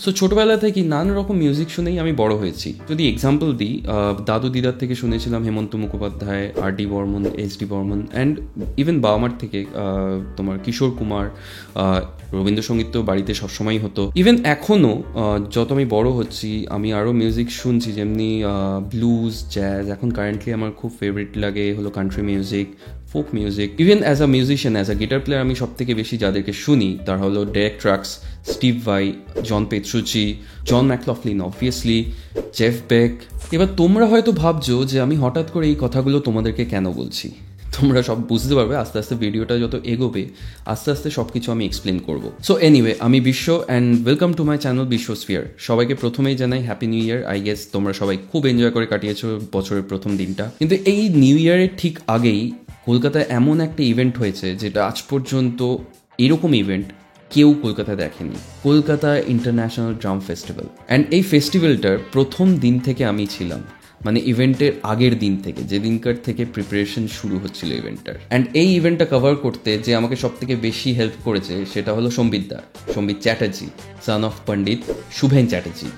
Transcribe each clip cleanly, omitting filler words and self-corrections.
So ছোটোবেলা থেকেই নানা রকম মিউজিক শুনেই আমি বড় হয়েছি। যদি এক্সাম্পল দিই, দাদু দিদার থেকে শুনেছিলাম Hemanta Mukhopadhyay, R D. Burman, S D. Burman, and even বাবা মার থেকে তোমার কিশোর কুমার, রবীন্দ্রসঙ্গীত তো বাড়িতে সবসময়ই হতো। ইভেন এখনও যত আমি বড় হচ্ছি আমি আরও মিউজিক শুনছি, যেমনি ব্লুজ, জ্যাজ। এখন কারেন্টলি আমার খুব ফেভারিট লাগে হলো country music, folk music. Even as a musician, as a guitar player আমি সব থেকে বেশি যাদেরকে শুনি তারা হলো ডেরেক ট্রাক্স, স্টিভ ভাই, জন পেট্রুচি, জন ম্যাকলফলিন অবভিয়াসলি, জেফ বেক। এবার তোমরা হয়তো ভাবছো যে আমি হঠাৎ করে এই কথাগুলো তোমাদেরকে কেন বলছি। তোমরা সব বুঝতে পারবে আস্তে আস্তে, ভিডিওটা যত এগোবে আস্তে আস্তে সব কিছু আমি এক্সপ্লেন করবো। সো এনিওয়ে, আমি Bishwa and welcome to my channel Bishwasphere. সবাইকে প্রথমেই জানাই happy new year. I guess তোমরা সবাই খুব এনজয় করে কাটিয়েছো বছরের প্রথম দিনটা। কিন্তু এই নিউ ইয়ারের ঠিক আগেই কলকাতায় এমন একটা ইভেন্ট হয়েছে যেটা আজ পর্যন্ত এরকম ইভেন্ট কেউ কলকাতায় দেখেনি। Kolkata international drum festival. And এই ফেস্টিভ্যালটার প্রথম দিন থেকে আমি ছিলাম, মানে ইভেন্টের আগের দিন থেকে, যেদিনকার থেকে প্রিপারেশন শুরু হচ্ছিল ইভেন্টটার। অ্যান্ড এই ইভেন্টটা কভার করতে যে আমাকে সব থেকে বেশি হেল্প করেছে সেটা হলো সম্বিত Chatterjee, son of Pandit Shuven Chatterjee.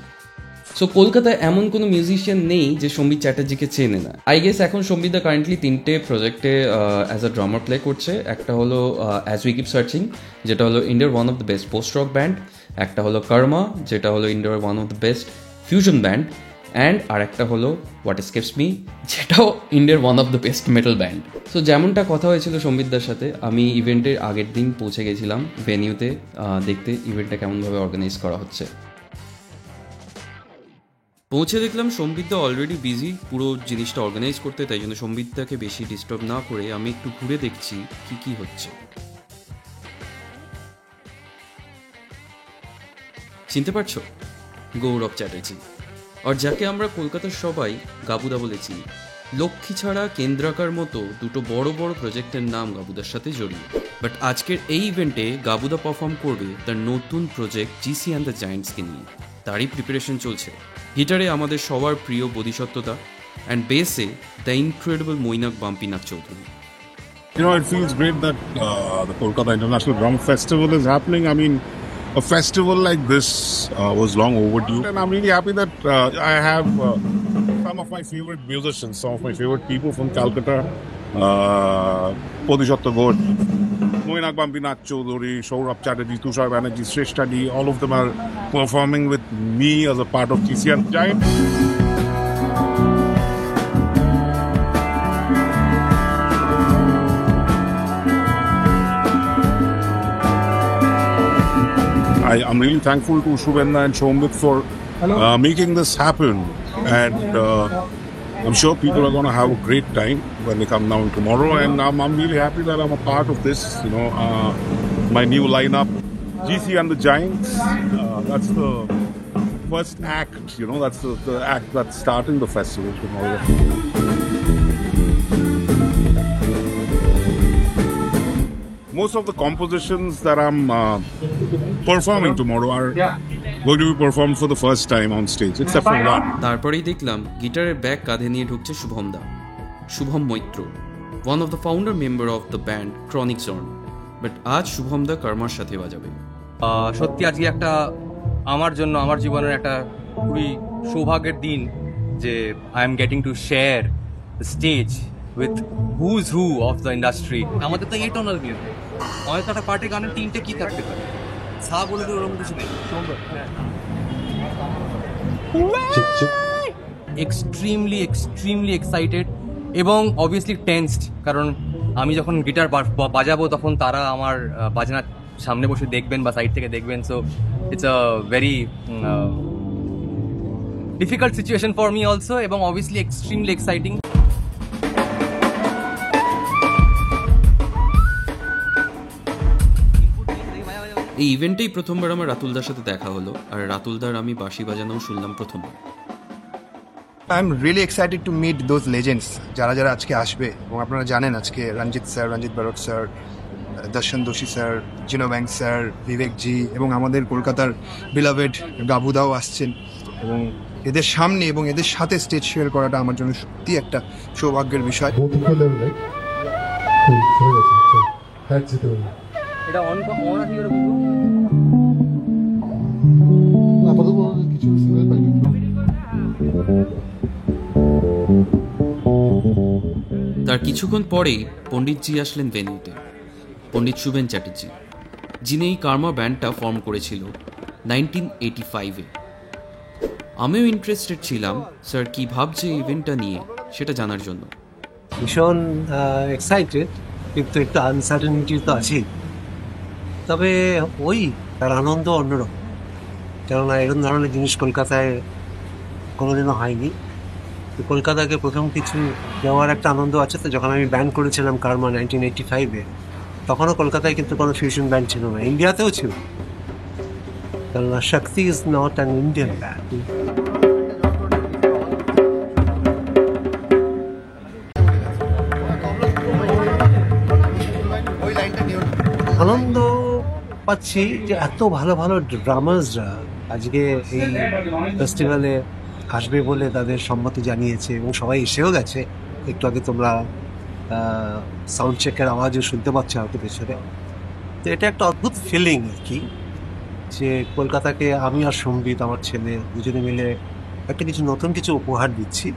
So কলকাতায় এমন কোনো মিউজিশিয়ান নেই যে সম্বিত চ্যাটার্জিকে চেনে না। আই গেস এখন সম্বিত কারেন্টলি 3টে প্রজেক্টে অ্যাজ আ ড্রামার প্লে করছে। একটা হলো অ্যাজ উই কিপ সার্চিং, যেটা হলো ইন্ডিয়ার one of the best post rock band. একটা হলো কর্মা, যেটা হলো ইন্ডিয়ার one of the best fusion band. And আর একটা হলো হোয়াট এস্কেপস মি, যেটাও ইন্ডিয়ার one of the best metal band. So যেমনটা কথা হয়েছিল সম্বিতদার সাথে, আমি ইভেন্টের আগের দিন পৌঁছে গেছিলাম ভেনিউতে দেখতে ইভেন্টটা কেমনভাবে অর্গানাইজ করা হচ্ছে। পৌঁছে দেখলাম সম্বিতদা অলরেডি বিজি পুরো জিনিসটা অর্গানাইজ করতে, তাই জন্য সম্বিতদাকে বেশি ডিস্টার্ব না করে আমি একটু ঘুরে দেখছি কি কি হচ্ছে। চিনতে পারছো? গৌরব চ্যাটার্জি, আর যাকে আমরা কলকাতার সবাই গাবুদা বলেছি। লক্ষ্মী ছাড়া কেন্দ্রাকার মতো দুটো বড় বড় প্রজেক্টের নাম গাবুদার সাথে জড়িয়ে। বাট আজকের এই ইভেন্টে গাবুদা পারফর্ম করবে তার নতুন প্রজেক্ট জিসি অ্যান্ড দ্য জায়ান্টসকে নিয়ে। তারই প্রিপারেশন চলছে। গিটারে আমাদের সবার প্রিয় বোধিসত্ত্বতা, অ্যান্ড বেসে the incredible Mainak Bumpinath Chowdhury. You know, it feels great that the Kolkata International Drum Festival is happening. I mean, a festival like this was long overdue, and I'm really happy that I have some of my favorite musicians, some of my favorite people from Calcutta, Bodhisattva Ghosh, Moinak Bampinath Chaudhuri, Saurabh Chatterjee, Tushar Banerjee, Shrestha, all of them are performing with me as a part of TCN Giant. I'm really thankful to Shubhenna and Shombit for making this happen, and I'm sure people are going to have a great time when they come down tomorrow, and I'm really happy that I'm a part of this, my new lineup, GC and the Giants. That's the first act, that's the act that's starting the festival tomorrow. Most of the compositions that I'm performing tomorrow are going to be performed for the first time on stage, except for one. তারপরেই দেখলাম গিটারের bag কাঁধে নিয়ে ঢুকছে Shubham Maitra, one of the founder member of the band chronic Xorn. But আজ শুভমদা কর্মার সাথে বাজাবে। সত্যি আজকে একটা আমার জন্য, আমার জীবনের একটা খুবই সৌভাগ্যের দিন যে I am getting to share the stage with who's who of the industry. আমাদের তো এটনাল মিউজিক, আমাদের তো একটা পার্টি গানের 3টে কি থাকতে পারে, সা বলে তো ওরকম কিছু নেই। এক্সট্রিমলি এক্সাইটেড এবং অবভিয়াসলি টেন্সড, কারণ আমি যখন গিটার বাজাবো তখন তারা আমার বাজনার সামনে বসে দেখবেন বা সাইড থেকে দেখবেন। So it's a very difficult situation for me also, এবং অবভিয়াসলি এক্সট্রিমলি এক্সাইটিং। এই ইভেন্টেই প্রথমবার আমার রাতুলদার সাথে দেখা হলো, আর রাতুলদার আমি বাঁশি বাজানোও শুনলাম প্রথমবার। I'm really excited to meet those legends যারা যারা আজকে আসবে। এবং আপনারা জানেন আজকে রঞ্জিত বারট স্যার, দর্শন দোষী স্যার, জিনো ব্যাংক স্যার, বিবেক জি এবং আমাদের কলকাতার বিলাভেড গাবুদাও আসছেন, এবং এদের সামনে এবং এদের সাথে স্টেজ শেয়ার করাটা আমার জন্য সত্যি একটা সৌভাগ্যের বিষয়। এটা অন কিছুক্ষণ পরেই পণ্ডিতজি আসলেন ভেন্যুতে, পণ্ডিত শুভেন চ্যাটার্জি, যিনি এই কার্মা ব্যান্ডটা ফর্ম করেছিল 1985-এ। আমিও ইন্টারেস্টেড ছিলাম স্যার কী ভাবছে ইভেন্টটা নিয়ে সেটা জানার জন্য। ভীষণ এক্সাইটেড, কিন্তু একটু আনসার্টেনিটি তো আছেই। তবে ওই তার আনন্দ অন্যরকম, কেননা এরকম ধরনের জিনিস কলকাতায় কোনোদিনও হয়নি। তো কলকাতাকে প্রথম কিছু দেওয়ার একটা আনন্দ আছে। তো যখন আমি ব্যান্ড করেছিলাম কার্মা 1985-এ, তখনও কলকাতায় কিন্তু কোনো ফিউশন ব্যান্ড ছিল না, ইন্ডিয়াতেও ছিল, কেননা Shakti is not an Indian band. আনন্দ পাচ্ছি যে এত ভালো ভালো ড্রামার্সরা আজকে এই ফেস্টিভ্যালে আসবে বলে তাদের সম্মতি জানিয়েছে এবং সবাই এসেও গেছে। একটু আগে তোমরা সাউন্ড চেকের আওয়াজও শুনতে পাচ্ছ হয়তো পেছনে। তো এটা একটা অদ্ভুত ফিলিং আর কি, যে কলকাতাকে আমি আর সম্বিত আমার ছেলে দুজনে মিলে একটা কিছু নতুন কিছু উপহার দিচ্ছি।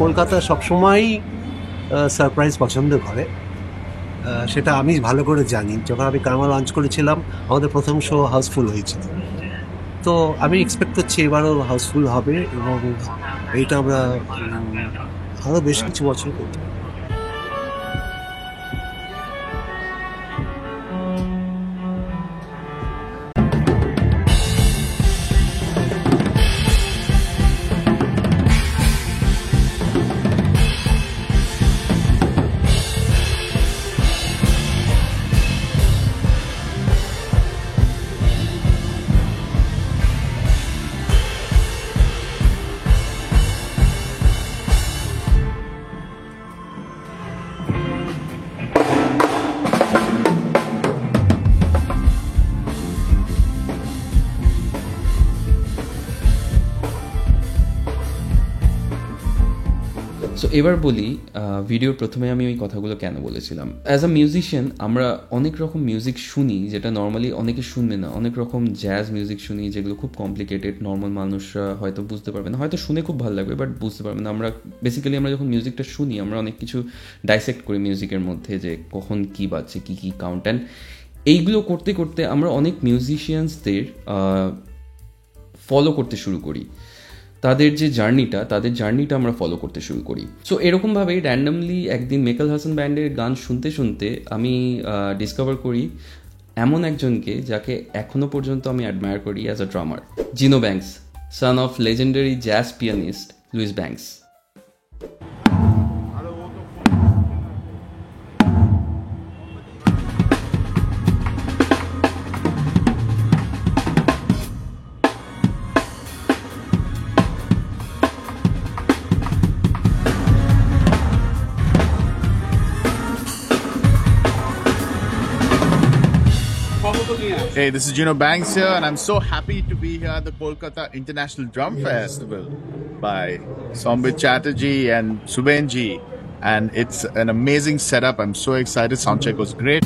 কলকাতা সবসময়ই সারপ্রাইজ পছন্দ করে, সেটা আমি ভালো করে জানি। যখন আমি কার্মা লঞ্চ করেছিলাম আমাদের প্রথম শো হাউসফুল হয়েছিল, তো আমি এক্সপেক্ট করছি এবারও হাউসফুল হবে এবং এইটা আমরা আরও বেশ কিছু বছর করতে পারি। সো এবার বলি ভিডিওর প্রথমে আমি ওই কথাগুলো কেন বলেছিলাম। অ্যাজ আ মিউজিশিয়ান আমরা অনেক রকম মিউজিক শুনি যেটা নর্মালি অনেকে শুনবে না। অনেক রকম জ্যাজ মিউজিক শুনি যেগুলো খুব কমপ্লিকেটেড, নর্মাল মানুষরা হয়তো বুঝতে পারবে না, হয়তো শুনে খুব ভালো লাগবে বাট বুঝতে পারবে না। আমরা বেসিক্যালি আমরা যখন মিউজিকটা শুনি আমরা অনেক কিছু ডাইসেক্ট করি মিউজিকের মধ্যে, যে কখন কী বাজছে, কী কী কাউন্ট, অ্যান্ড এইগুলো করতে করতে আমরা অনেক মিউজিশিয়ানসদের ফলো করতে শুরু করি। তাদের জার্নিটা আমরা ফলো করতে শুরু করি। সো এরকমভাবেই র্যান্ডামলি একদিন মেকাল হাসান ব্যান্ডের গান শুনতে শুনতে আমি ডিসকভার করি এমন একজনকে যাকে এখনও পর্যন্ত আমি অ্যাডমায়ার করি as a drummer, Gino Banks, son of legendary jazz pianist Louis Banks. Hey, this is Gino Banks here, and I'm so happy to be here at the Kolkata International Drum Festival by Sombit Chatterjee and Subenji, and it's an amazing setup. I'm so excited. Soundcheck was great.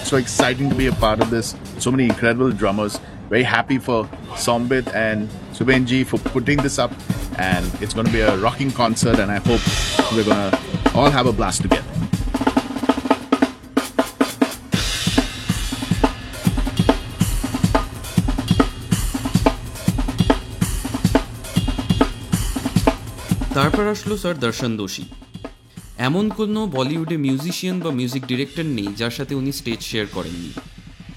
It's so exciting to be a part of this. So many incredible drummers. Very happy for Sombit and Subenji for putting this up, and it's going to be a rocking concert, and I hope we're going to all have a blast together. তারপর আসলো sir দর্শন দোষী। এমন কোনো বলিউডে musician বা music director নেই যার সাথে উনি স্টেজ শেয়ার করেননি।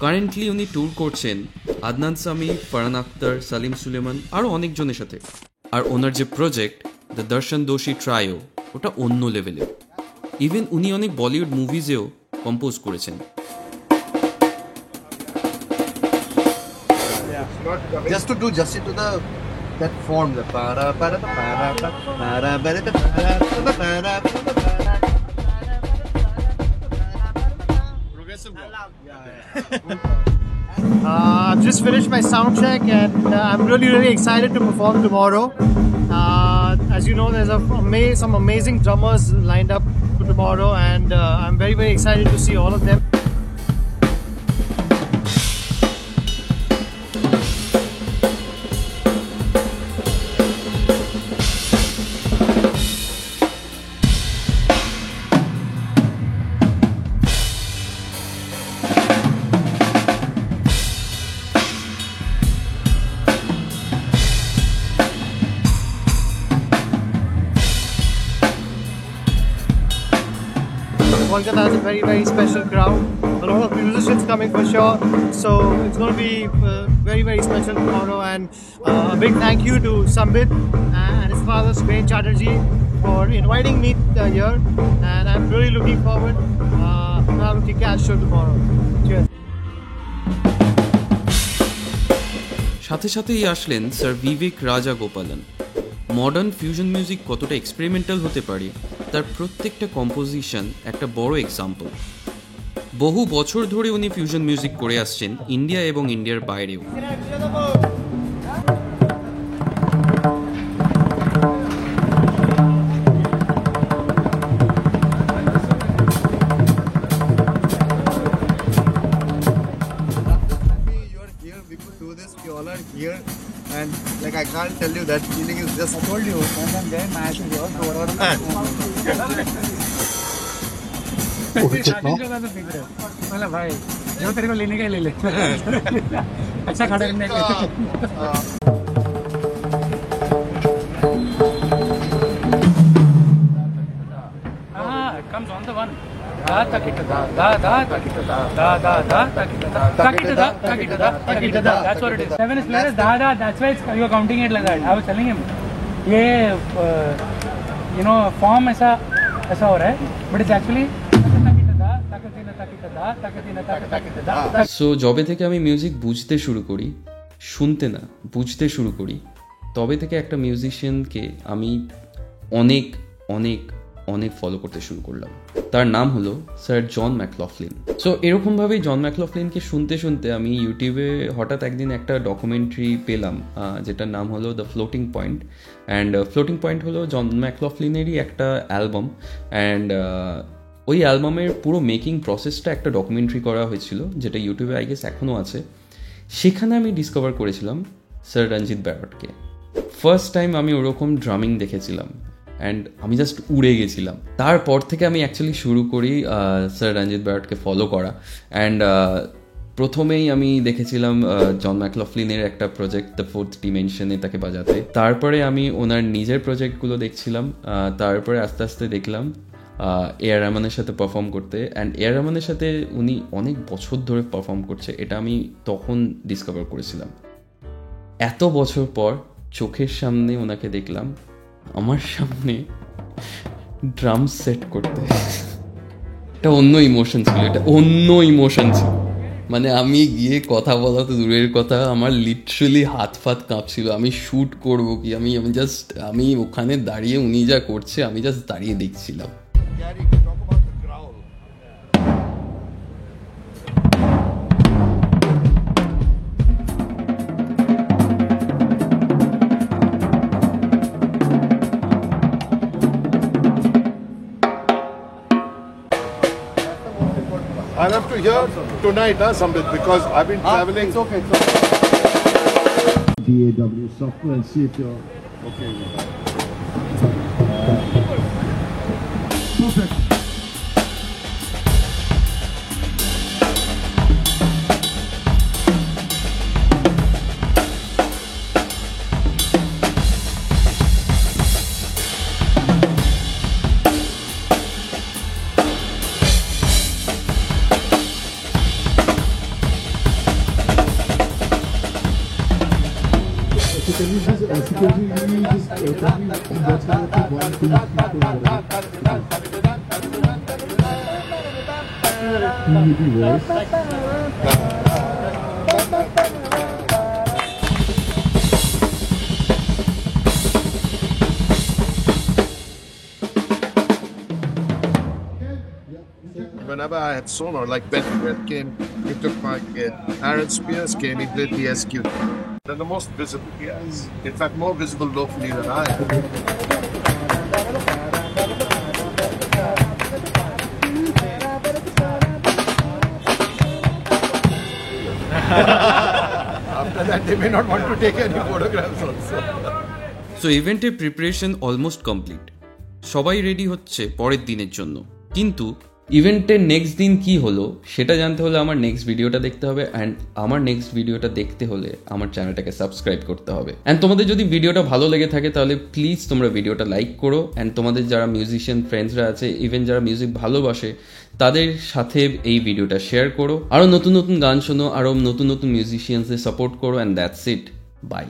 কারেন্টলি উনি ট্যুর করছেন আদনান সামি, ফারহান আখতার, সালিম সুলেমান আরও অনেকজনের সাথে। আর ওনার যে প্রজেক্ট দ্য দর্শন দোষী ট্রায়ো, ওটা অন্য লেভেলের। ইভেন উনি অনেক বলিউড মুভিজেও কম্পোজ করেছেন। Just to do justice to that form, the para para para para para para. Progressive rock. I've just finished my sound check and I'm really excited to perform tomorrow. As you know, there's some amazing drummers lined up for tomorrow, and I'm very excited to see all of them. Kolkata has a very special crowd. A lot of musicians coming for sure. So it's going to be very special tomorrow. And a big thank you to Sambit and his father Suben Chatterjee for inviting me here. And I'm really looking forward to have a kick-ass show tomorrow. Cheers. সাথে সাথেই আসলেন sir বিবেক রাজা গোপালন। Modern fusion music কতটা experimental হতে পারে তার প্রত্যেকটা composition একটা বড় এক্সাম্পল। বহু বছর ধরে উনি ফিউশন মিউজিক করে আসছেন ইন্ডিয়া এবং ইন্ডিয়ার বাইরেও। And like I can't tell you that feeling is just. I told you, and then match is yours. मतलब भाई जो तेरे को लेने का ही ले ले। अच्छा खड़ा करने का। Comes on the one. Da da da da da da da da da da. That's what it is. 7 is players. Da da. That's why you are counting it like that. I was telling him. ये form ऐसा हो रहा है, but it's actually. So যবে থেকে আমি music বুঝতে শুরু করি, শুনতে না বুঝতে শুরু করি, তবে থেকে একটা মিউজিশিয়ানকে আমি অনেক অনেক অনেক ফলো করতে শুরু করলাম। তার নাম হলো স্যার জন ম্যাকলফলিন। সো এরকমভাবেই জন ম্যাকলফলিনকে শুনতে শুনতে আমি ইউটিউবে হঠাৎ একদিন একটা ডকুমেন্টারি পেলাম যেটার নাম হলো the floating point. And floating point হলো জন ম্যাকলফলিনেরই একটা অ্যালবাম। অ্যান্ড ওই অ্যালবামের পুরো মেকিং প্রসেসটা একটা ডকুমেন্টারি করা হয়েছিল, যেটা ইউটিউবে আই গেস এখনও আছে। সেখানে আমি ডিসকভার করেছিলাম স্যার রঞ্জিত ব্যারটকে। ফার্স্ট টাইম আমি ওরকম ড্রামিং দেখেছিলাম অ্যান্ড আমি জাস্ট উড়ে গেছিলাম। তারপর থেকে আমি অ্যাকচুয়ালি শুরু করি স্যার রঞ্জিত ব্যারটকে ফলো করা। অ্যান্ড প্রথমেই আমি দেখেছিলাম জন ম্যাকলফলিনের একটা প্রজেক্ট দ্য ফোর্থ ডিমেনশনে তাকে বাজাতে। তারপরে আমি ওনার নিজের প্রজেক্টগুলো দেখছিলাম। তারপরে আস্তে আস্তে দেখলাম এআর রহমানের সাথে পারফর্ম করতে। অ্যান্ড এআর রহমানের সাথে উনি অনেক বছর ধরে পারফর্ম করছে, এটা আমি তখন ডিসকভার করেছিলাম। এত বছর পর চোখের সামনে ওনাকে দেখলাম, আমার সামনে ড্রাম সেট করতে। এটা অন্য ইমোশন ছিল, মানে আমি গিয়ে কথা বলা তো দূরের কথা, আমার লিটারালি হাত ফাত কাঁপছিল। আমি শ্যুট করবো কি, আমি ওখানে দাঁড়িয়ে উনি যা করছে আমি জাস্ট দাঁড়িয়ে দেখছিলাম। I'll have to hear tonight, Sambit, because I've been traveling. It's okay. DAW software and see if you're okay with that. Perfect. Can you just tell me what's going to 1, 2, 3, 4, Whenever I had solo, like Ben Red came, he took my kid. Aaron Spears came, he did the SQ. They're the most visible, yes. In fact, more visible locally than I am. After that, they may not want to take any photographs also. So ইভেন্টের preparation almost complete, সবাই ready হচ্ছে পরের দিনের জন্য। কিন্তু ইভেন্টের next দিন কি হলো সেটা জানতে হলে আমার নেক্সট ভিডিওটা দেখতে হবে, অ্যান্ড আমার নেক্সট ভিডিওটা দেখতে হলে আমার চ্যানেলটাকে সাবস্ক্রাইব করতে হবে। অ্যান্ড তোমাদের যদি ভিডিওটা ভালো লেগে থাকে তাহলে প্লিজ তোমরা ভিডিওটা লাইক করো, অ্যান্ড তোমাদের যারা মিউজিশিয়ান ফ্রেন্ডসরা আছে, ইভেন যারা মিউজিক ভালোবাসে, তাদের সাথে এই ভিডিওটা শেয়ার করো। আরও নতুন নতুন গান শোনো, আরও নতুন নতুন মিউজিশিয়ানসদের সাপোর্ট করো, অ্যান্ড দ্যাটস ইট, বাই।